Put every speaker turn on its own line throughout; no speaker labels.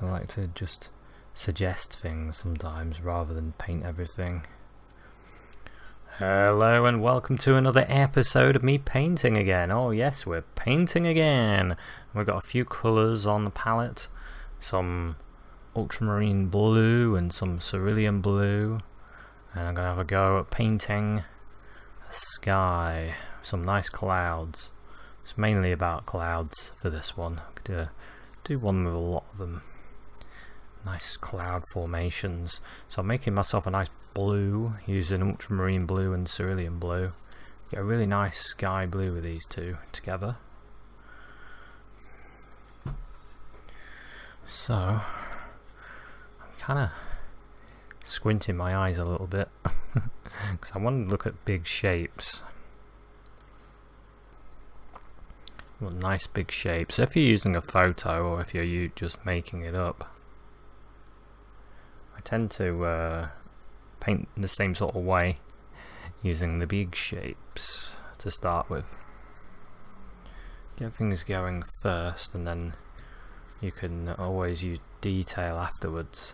I like to just suggest things sometimes rather than paint everything. Hello and welcome to another episode of me painting again. Oh yes, we're painting again. We've got a few colours on the palette. Some ultramarine blue and some cerulean blue. And I'm going to have a go at painting a sky. Some nice clouds. It's mainly about clouds for this one. I could do one with a lot of them. Nice cloud formations. So I'm making myself a nice blue using ultramarine blue and cerulean blue. Get a really nice sky blue with these two together. So I'm kind of squinting my eyes a little bit because I want to look at big shapes. Nice big shapes. If you're using a photo or if you're just making it up, I tend to paint the same sort of way, using the big shapes to start with. Get things going first and then you can always use detail afterwards.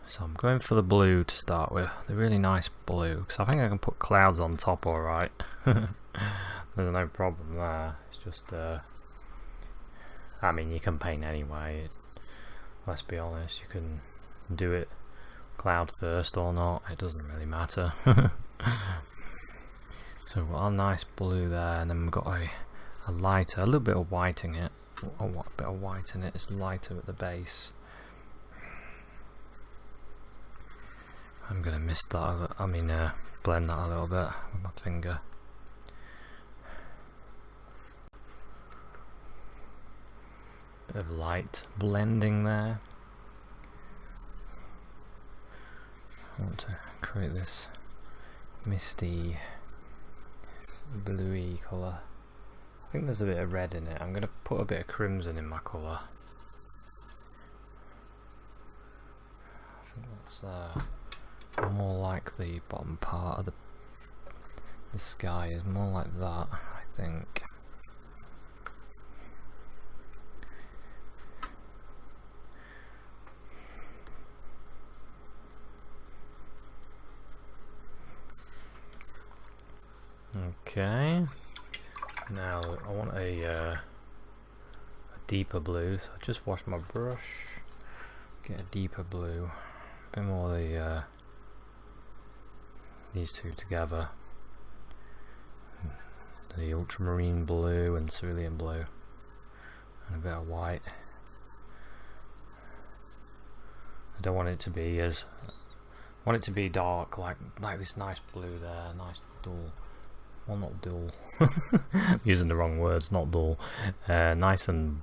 So I'm going for the blue to start with, the really nice blue, because I think I can put clouds on top alright. There's no problem there. It's just I mean, you can paint anyway. Let's be honest, you can do it cloud first or not, it doesn't really matter. So we've got a nice blue there, and then we've got a lighter, a little bit of white in it. A bit of white in it, it's lighter at the base. I'm going to mist that, blend that a little bit with my finger. Bit of light blending there. I want to create this misty, bluey colour. I think there's a bit of red in it. I'm going to put a bit of crimson in my colour. I think that's more like the bottom part of the sky is more like that, I think. Okay, now I want a deeper blue, so I just wash my brush, get a deeper blue, a bit more of these two together, the ultramarine blue and cerulean blue, and a bit of white. I don't want it to be want it to be dark, like this nice blue there, nice dull. Well, not dull. I'm using the wrong words, not dull. Nice and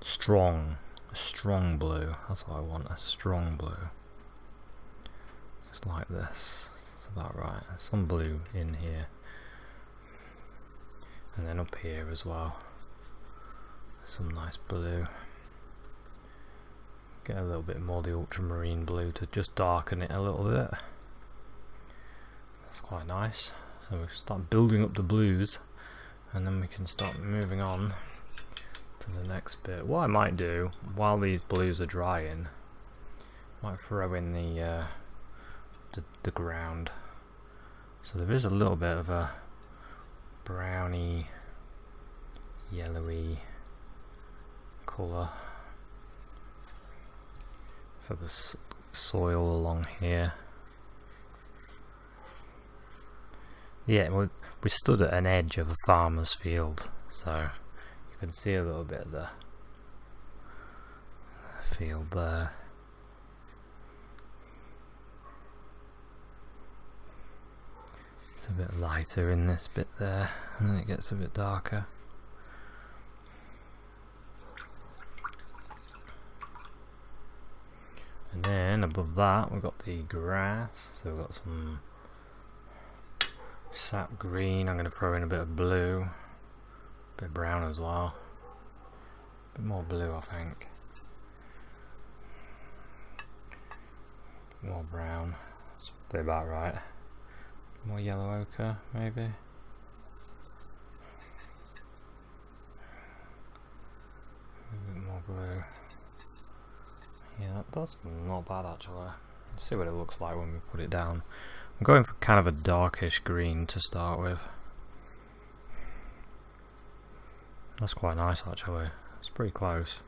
strong. A strong blue. That's what I want, a strong blue. Just like this. That's about right. There's some blue in here. And then up here as well. Some nice blue. Get a little bit more of the ultramarine blue to just darken it a little bit. That's quite nice. So we start building up the blues, and then we can start moving on to the next bit. What I might do while these blues are drying, I might throw in the ground. So there is a little bit of a browny, yellowy colour for the soil along here. Yeah, we stood at an edge of a farmer's field, so you can see a little bit of the field there. It's a bit lighter in this bit there, and then it gets a bit darker. And then above that we've got the grass, so we've got some sap green. I'm going to throw in a bit of blue, a bit of brown as well, a bit more blue I think, more brown, that's probably about right, more yellow ochre maybe, That's not bad actually. Let's see what it looks like when we put it down. I'm going for kind of a darkish green to start with. That's quite nice actually. It's pretty close.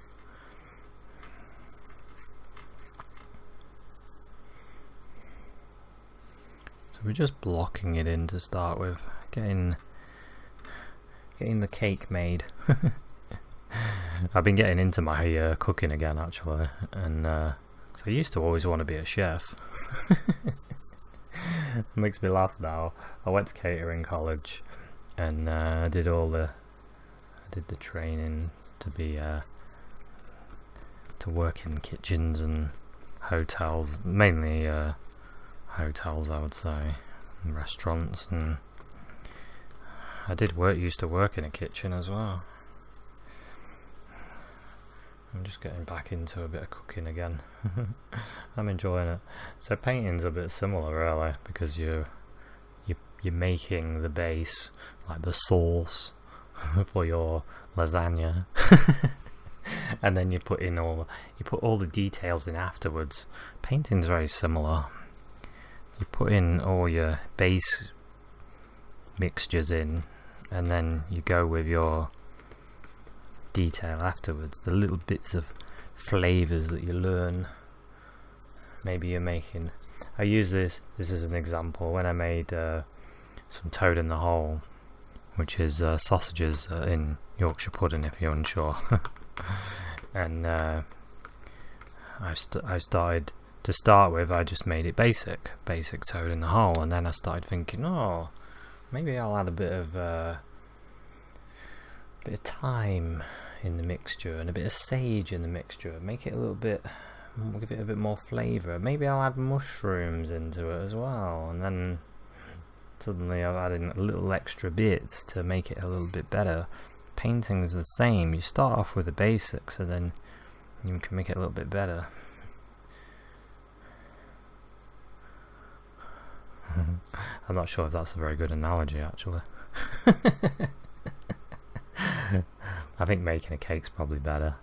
So we're just blocking it in to start with, getting the cake made. I've been getting into my cooking again actually, and so I used to always want to be a chef. It makes me laugh now. I went to catering college and I did the training to be to work in kitchens and hotels, mainly hotels I would say, and restaurants, and I used to work in a kitchen as well. I'm just getting back into a bit of cooking again. I'm enjoying it. So painting's a bit similar really, because you're making the base, like the sauce for your lasagna, and then you put all the details in afterwards. Painting's very similar. You put in all your base mixtures in, and then you go with your detail afterwards, the little bits of flavors that you learn. Maybe you're making, I use this as an example when I made some toad in the hole, which is sausages in Yorkshire pudding if you're unsure. And I started to start with, I just made it basic toad in the hole, and then I started thinking, oh, maybe I'll add a bit of thyme in the mixture and a bit of sage in the mixture, make it a little bit, give it a bit more flavour. Maybe I'll add mushrooms into it as well, and then suddenly I'm adding little extra bits to make it a little bit better. Painting's the same. You start off with the basics and then you can make it a little bit better. I'm not sure if that's a very good analogy actually. I think making a cake's probably better,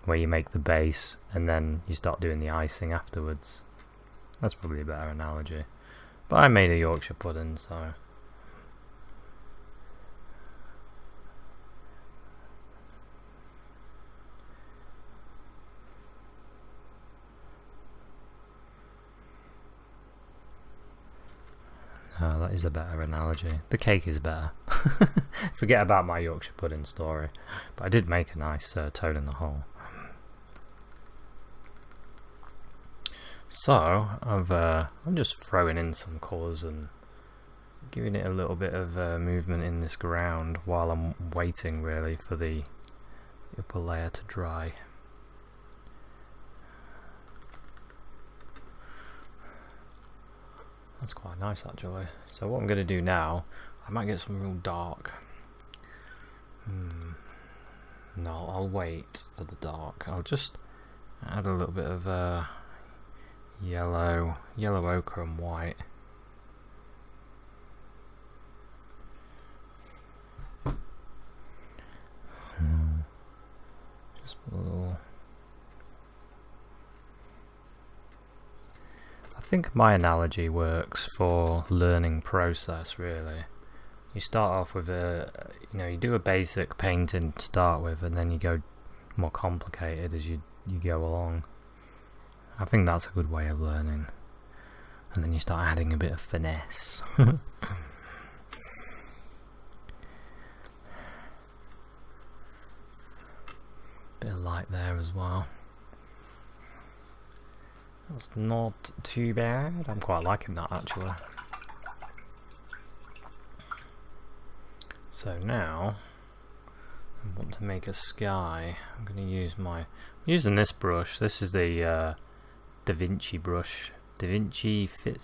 where you make the base and then you start doing the icing afterwards. That's probably a better analogy. But I made a Yorkshire pudding, so that is a better analogy. The cake is better. Forget about my Yorkshire pudding story. But I did make a nice toad in the hole. So I'm just throwing in some colours and giving it a little bit of movement in this ground while I'm waiting really for the upper layer to dry. That's quite nice actually. So what I'm going to do now, I might get some real dark. No, I'll wait for the dark. I'll just add a little bit of yellow ochre and white. Just a little. I think my analogy works for learning process really. You start off with you do a basic painting to start with, and then you go more complicated as you go along. I think that's a good way of learning. And then you start adding a bit of finesse. Bit of light there as well. That's not too bad. I'm quite liking that actually. So now I want to make a sky. I'm going to use using this brush. This is the Da Vinci brush. Da Vinci Fit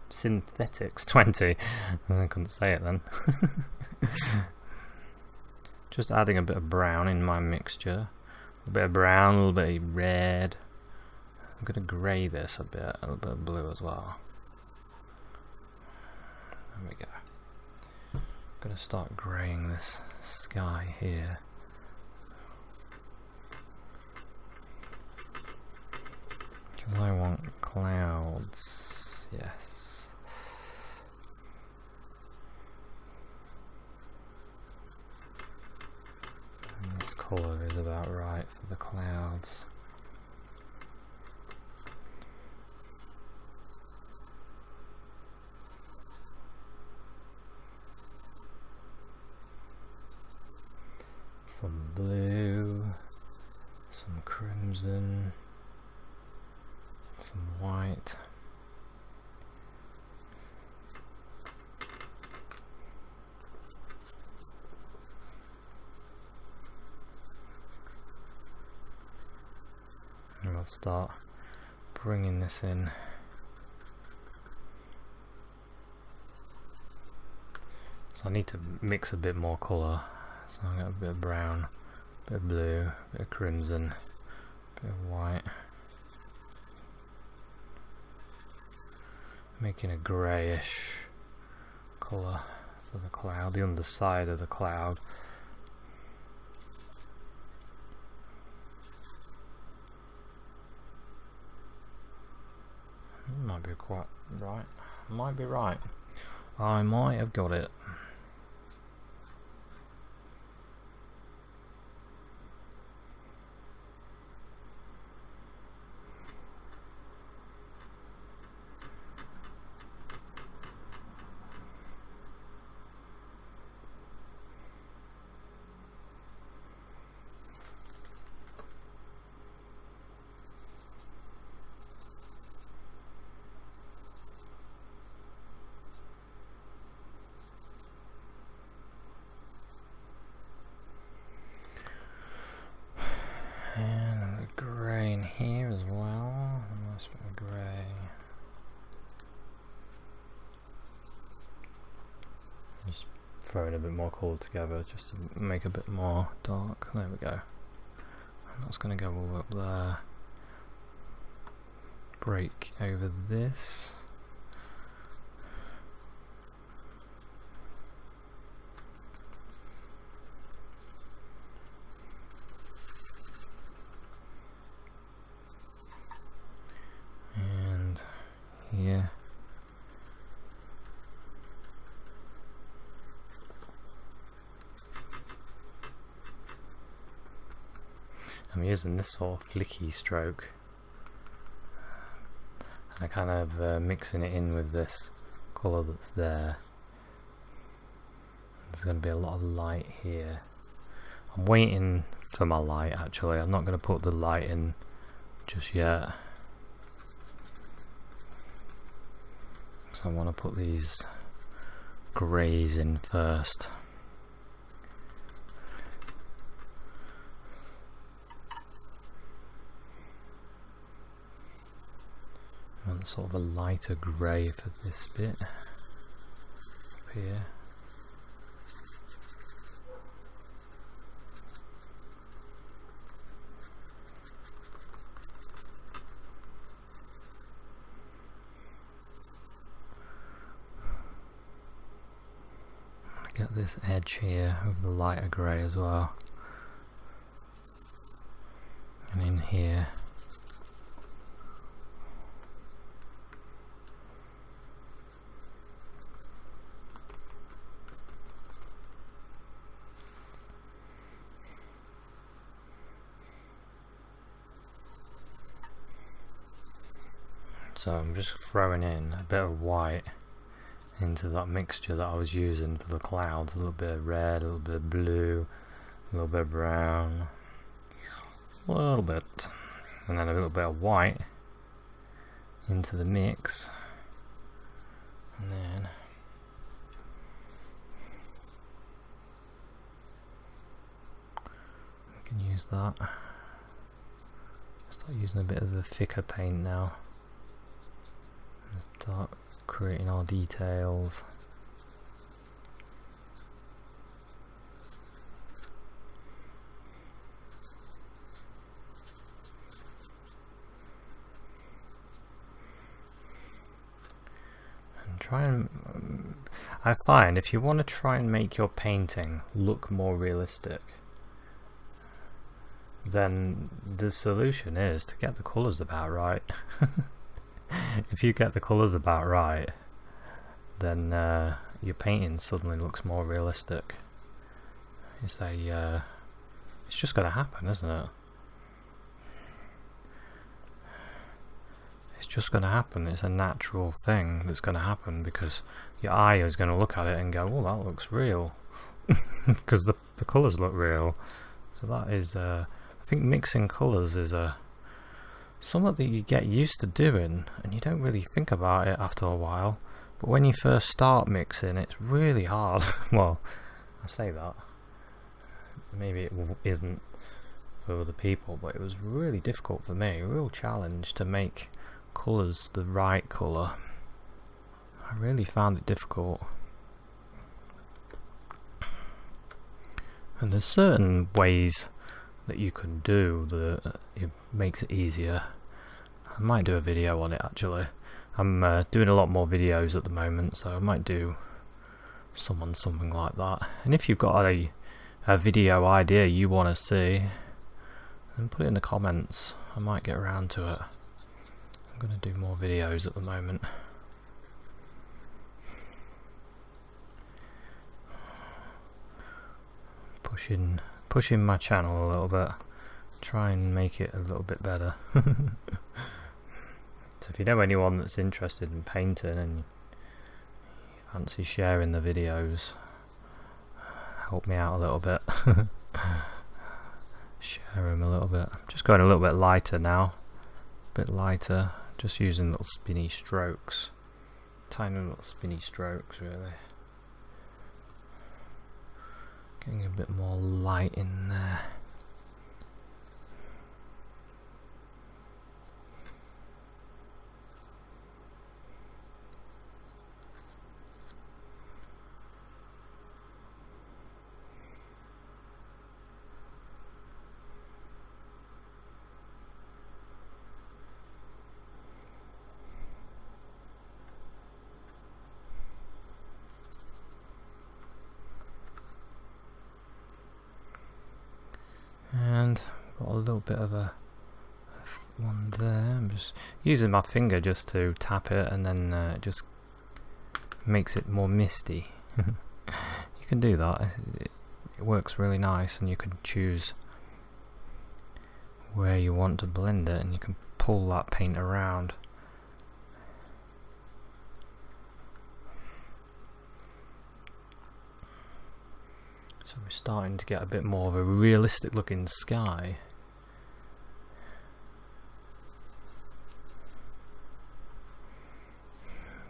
Synthetics 20. I couldn't say it then. Just adding a bit of brown in my mixture. A bit of brown, a little bit of red. I'm going to grey this a little bit of blue as well. There we go. I'm going to start greying this sky here. colour is about right for the clouds. Some blue, some crimson, some white. And we'll start bringing this in. So I need to mix a bit more colour. So I've got a bit of brown, a bit of blue, a bit of crimson, a bit of white. Making a greyish colour for the cloud, the underside of the cloud. Might be quite right. Might be right. I might have got it. And a grey in here as well. A nice bit of grey. Just throwing a bit more colour together just to make a bit more dark. There we go. And that's going to go all up there. Break over this. Here. I'm using this sort of flicky stroke, and I kind of mixing it in with this colour that's there. There's going to be a lot of light here. I'm waiting for my light actually. I'm not going to put the light in just yet. So I want to put these greys in first. I want sort of a lighter grey for this bit up here. Get this edge here with the lighter grey as well, and in here so I'm just throwing in a bit of white into that mixture that I was using for the clouds. A little bit of red, a little bit of blue, a little bit of brown, a little bit, and then a little bit of white into the mix, and then we can use that. Start using a bit of a thicker paint now. Start creating our details. And try and I find if you want to try and make your painting look more realistic, then the solution is to get the colours about right. If you get the colours about right, then your painting suddenly looks more realistic. You say it's just going to happen, isn't it? It's just going to happen. It's a natural thing that's going to happen because your eye is going to look at it and go, "Oh, that looks real," because the colours look real. So that is, I think, mixing colours is something that you get used to doing, and you don't really think about it after a while. But when you first start mixing, it's really hard. Well, I say that. Maybe it isn't for other people, but it was really difficult for me. A real challenge to make colours the right colour. I really found it difficult. And there's certain ways that you can do that it makes it easier. I might do a video on it actually. I'm doing a lot more videos at the moment, so I might do something like that. And if you've got a video idea you want to see, then put it in the comments. I might get around to it. I'm going to do more videos at the moment. Pushing my channel a little bit. Try and make it a little bit better. So if you know anyone that's interested in painting and you fancy sharing the videos, help me out a little bit. Share them a little bit. I'm just going a little bit lighter now. A bit lighter. Just using little spinny strokes. Tiny little spinny strokes, really. Getting a bit more light in there. And got a little bit of a one there. I'm just using my finger just to tap it, and then it just makes it more misty. You can do that. It works really nice, and you can choose where you want to blend it, and you can pull that paint around. So we're starting to get a bit more of a realistic looking sky.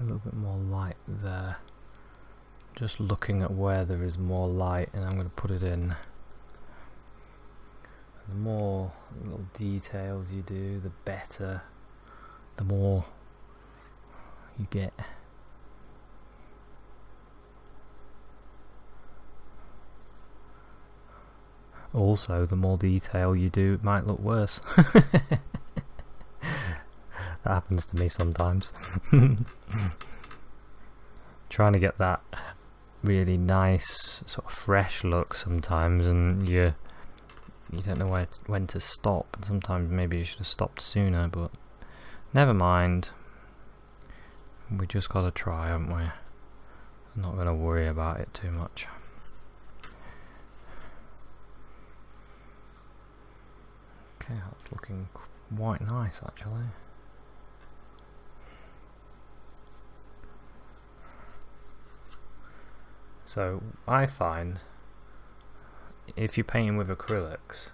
A little bit more light there. Just looking at where there is more light, and I'm going to put it in. The more little details you do, the better. The more you get. Also, the more detail you do, it might look worse. That happens to me sometimes. Trying to get that really nice, sort of fresh look sometimes, and you don't know when to stop. And sometimes maybe you should have stopped sooner, but never mind. We just got to try, haven't we? I'm not going to worry about it too much. Okay, that's looking quite nice actually. So I find if you're painting with acrylics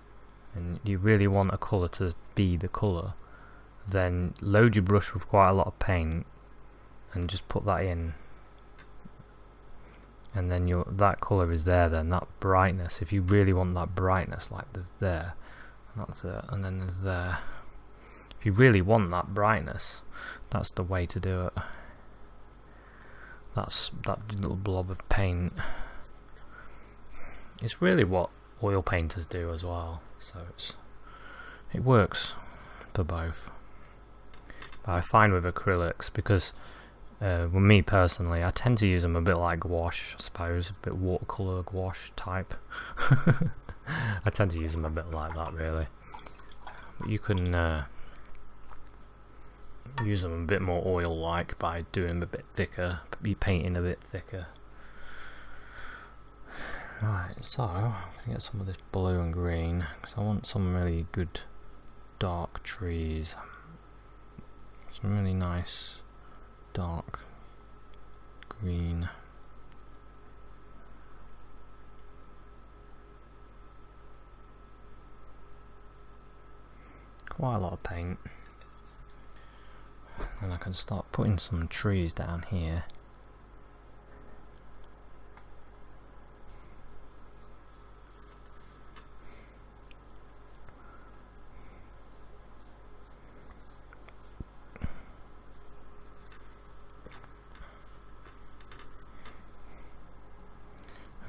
and you really want a colour to be the colour, then load your brush with quite a lot of paint and just put that in, and then that colour is there then, that brightness. If you really want that brightness, like there's there, that's it, and then there's there. If you really want that brightness, that's the way to do it. That's that little blob of paint. It's really what oil painters do as well, so it works for both. But I find with acrylics, because with me personally, I tend to use them a bit like gouache, I suppose, a bit watercolour gouache type. I tend to use them a bit like that, really. But you can use them a bit more oil-like by doing them a bit thicker, be painting a bit thicker. Right, so I'm going to get some of this blue and green because I want some really good dark trees. Some really nice dark green. Quite a lot of paint. And I can start putting some trees down here.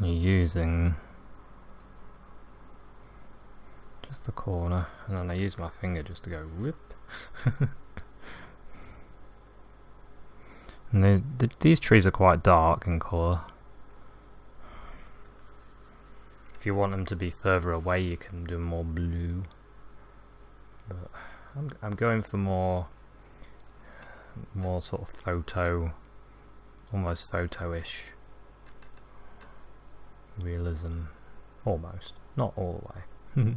You're using just the corner, and then I use my finger just to go whoop. And these trees are quite dark in colour. If you want them to be further away, you can do more blue. But I'm going for more sort of photo, almost photo-ish realism, almost, not all the way.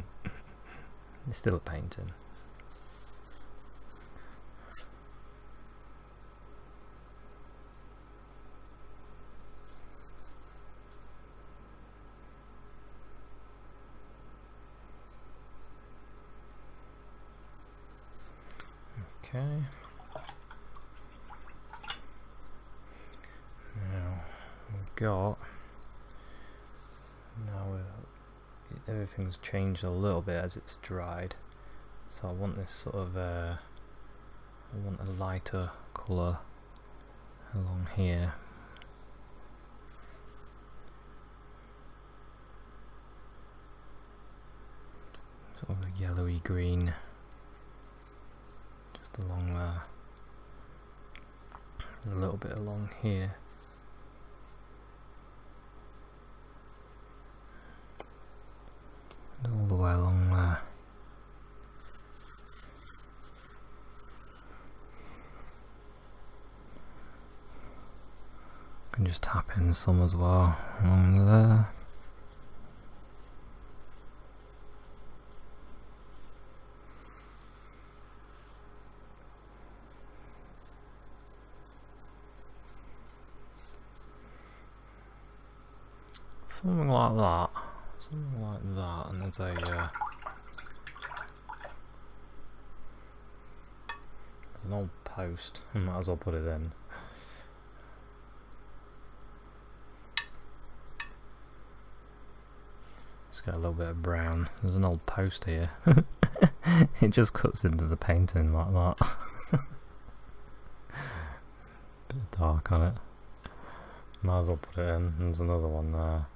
It's still a painting. Okay. Now we've got. Everything's changed a little bit as it's dried, so I want this sort of I want a lighter colour along here. Sort of a yellowy green just along there, a little bit along here. All the way along there. Can just tap in some as well along there. Something like that. Something like that, and there's an old post. I might as well put it in. Just get a little bit of brown. There's an old post here. It just cuts into the painting like that. Bit of dark on it. Might as well put it in. There's another one there.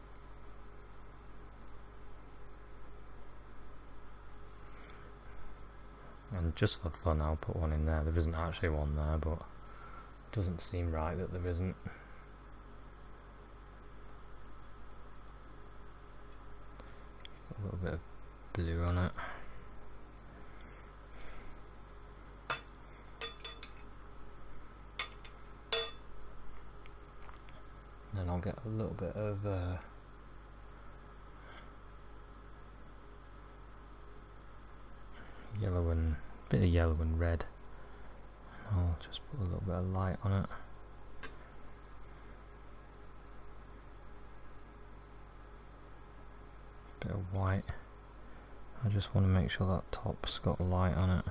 And just for fun I'll put one in there. There isn't actually one there, but it doesn't seem right that there isn't. A little bit of blue on it. Then I'll get a little bit of yellow and bit of yellow and red. I'll just put a little bit of light on it. Bit of white. I just want to make sure that top's got light on it.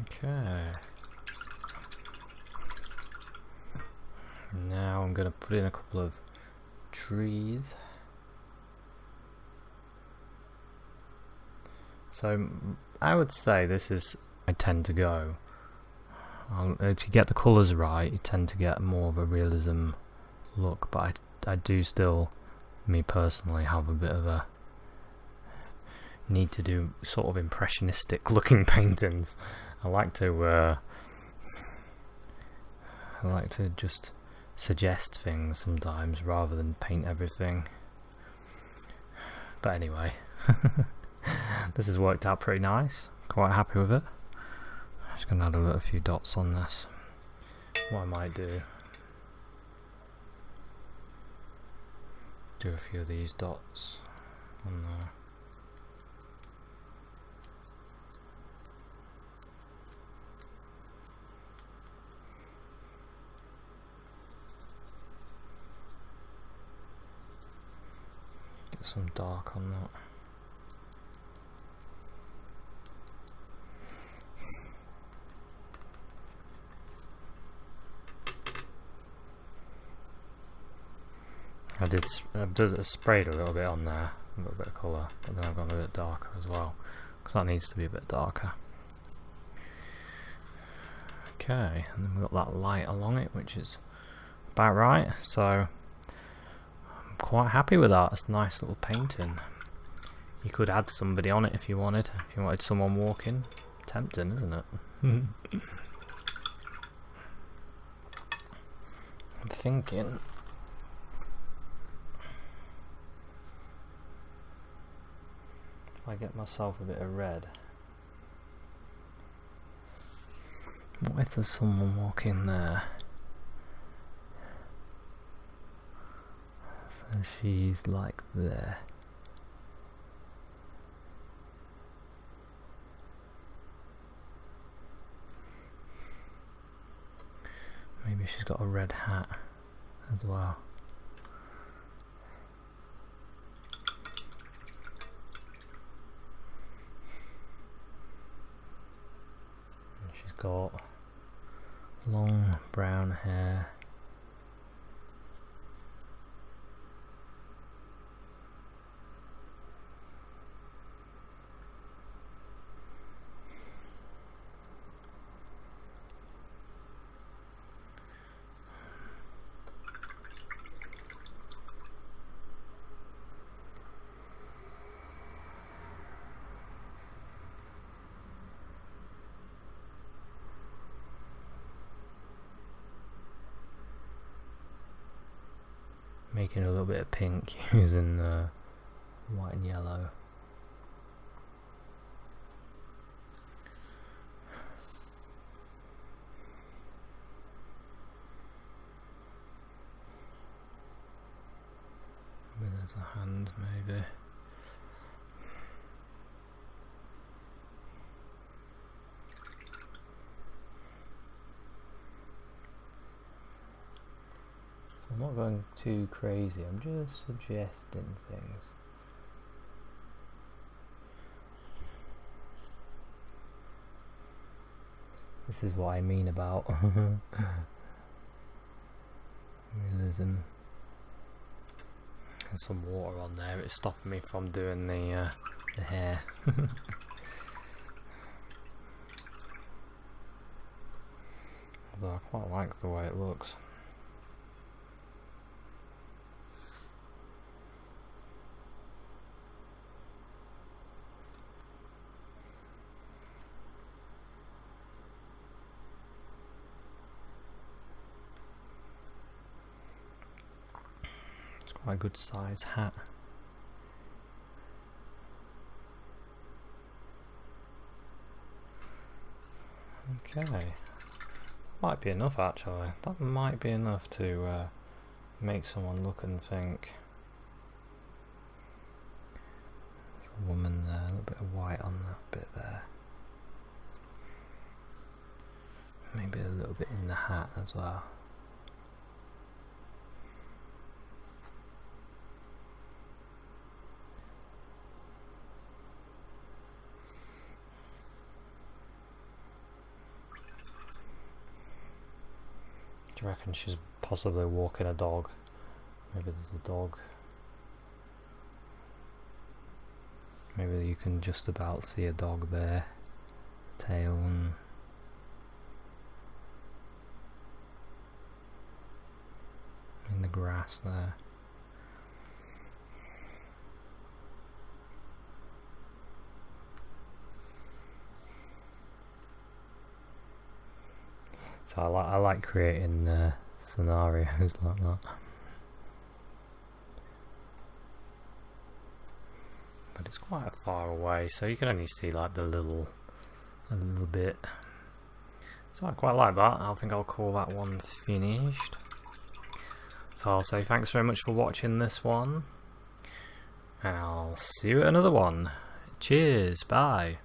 Okay. Now I'm going to put in a couple of trees. So I would say this is I tend to go. If you get the colours right, you tend to get more of a realism look, but I do still, me personally, have a bit of a need to do sort of impressionistic looking paintings. I like to just suggest things sometimes rather than paint everything. But anyway, this has worked out pretty nice. Quite happy with it. I'm just going to add a few dots on this. What I might do a few of these dots on there. Get some dark on that. I sprayed a little bit on there, a little bit of colour, but then I've gone a bit darker as well, because that needs to be a bit darker. Okay, and then we've got that light along it, which is about right, so I'm quite happy with that. It's a nice little painting. You could add somebody on it if you wanted someone walking. Tempting, isn't it? I'm thinking I get myself a bit of red. What if there's someone walking there? So she's like there. Maybe she's got a red hat as well. Got long brown hair. Making a little bit of pink using white and yellow. Maybe there's a hand, maybe. I'm not going too crazy, I'm just suggesting things. This is what I mean about realism. There's some water on there, it's stopping me from doing the hair. Although I quite like the way it looks. Quite a good size hat. Okay, might be enough actually. That might be enough to make someone look and think. There's a woman there, a little bit of white on that bit there. Maybe a little bit in the hat as well. Do you reckon she's possibly walking a dog? Maybe there's a dog. Maybe you can just about see a dog there. Tail and in the grass there. So I like creating scenarios like that. But it's quite far away, so you can only see like a little bit. So I quite like that. I think I'll call that one finished. So I'll say thanks very much for watching this one, and I'll see you at another one. Cheers, bye.